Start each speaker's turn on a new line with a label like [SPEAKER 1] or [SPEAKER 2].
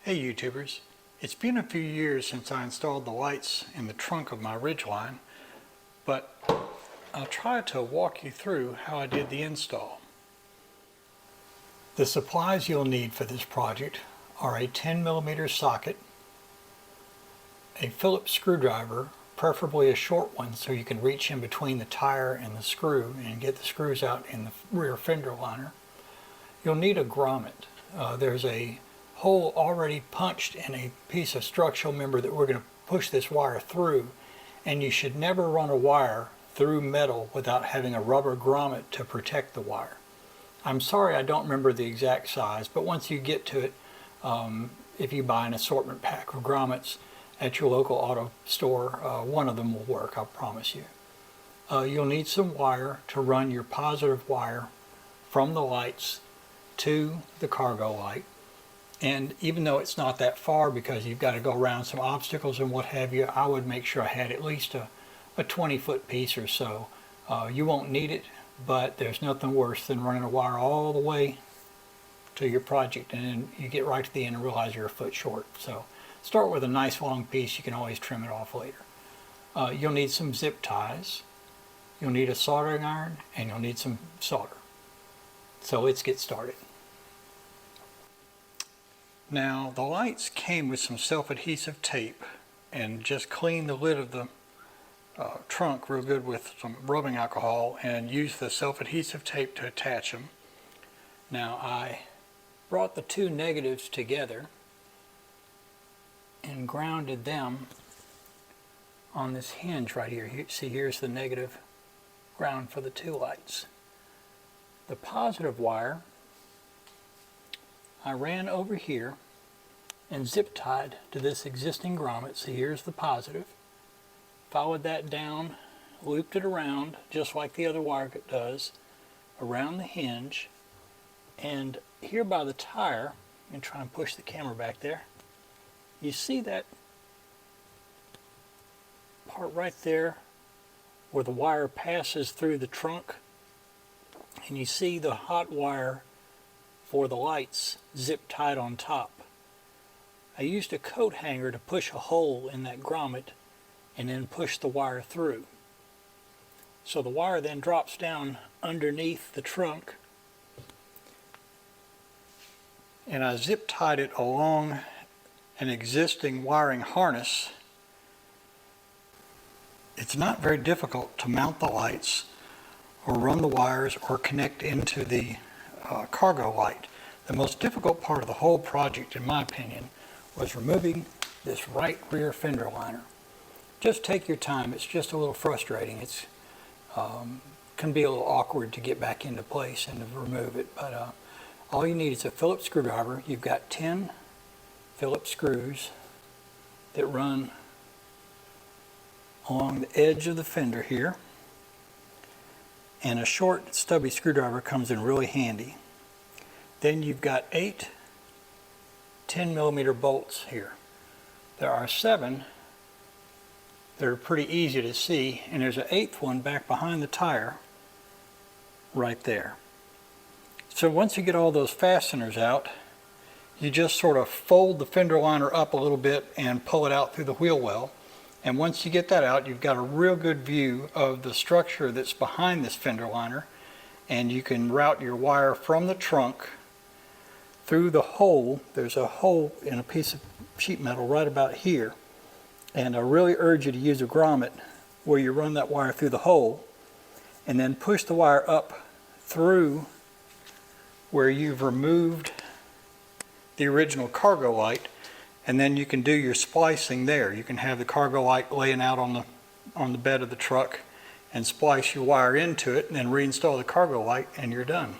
[SPEAKER 1] Hey YouTubers, it's been a few years since I installed the lights in the trunk of my Ridgeline, but I'll try to walk you through how I did the install. The supplies you'll need for this project are a 10mm socket, a Phillips screwdriver, preferably a short one so you can reach in between the tire and the screw and get the screws out in the rear fender liner. You'll need a grommet. There's a hole already punched in a piece of structural member that we're going to push this wire through, and you should never run a wire through metal without having a rubber grommet to protect the wire. I'm sorry I don't remember the exact size, but once you get to it, if you buy an assortment pack of grommets at your local auto store, one of them will work, I promise you. You'll need some wire to run your positive wire from the lights to the cargo light. And even though it's not that far because you've got to go around some obstacles and what have you, I would make sure I had at least a 20-foot piece or so. You won't need it, but there's nothing worse than running a wire all the way to your project and then you get right to the end and realize you're a foot short. So start with a nice long piece. You can always trim it off later. You'll need some zip ties. You'll need a soldering iron and you'll need some solder. So let's get started. Now the lights came with some self-adhesive tape, and just clean the lid of the trunk real good with some rubbing alcohol and use the self-adhesive tape to attach them. Now I brought the two negatives together and grounded them on this hinge right here. See, here's the negative ground for the two lights. The positive wire I ran over here and zip tied to this existing grommet. So here's the positive. Followed that down, looped it around just like the other wire does, around the hinge. And here by the tire, and try and push the camera back there, you see that part right there where the wire passes through the trunk, and you see the hot wire for the lights zip tied on top. I used a coat hanger to push a hole in that grommet and then push the wire through. So the wire then drops down underneath the trunk, and I zip tied it along an existing wiring harness. It's not very difficult to mount the lights or run the wires or connect into the cargo light. The most difficult part of the whole project, in my opinion, was removing this right rear fender liner. Just take your time. It's just a little frustrating. It's can be a little awkward to get back into place and to remove it, but all you need is a Phillips screwdriver. You've got 10 Phillips screws that run along the edge of the fender here, and a short stubby screwdriver comes in really handy. Then you've got 8 10mm bolts here. There are 7 that are pretty easy to see, and there's an 8th one back behind the tire right there. So once you get all those fasteners out, you just sort of fold the fender liner up a little bit and pull it out through the wheel well. And once you get that out, you've got a real good view of the structure that's behind this fender liner, and you can route your wire from the trunk through the hole. There's a hole in a piece of sheet metal right about here, and I really urge you to use a grommet where you run that wire through the hole and then push the wire up through where you've removed the original cargo light, and then you can do your splicing there. You can have the cargo light laying out on the bed of the truck and splice your wire into it and then reinstall the cargo light and you're done.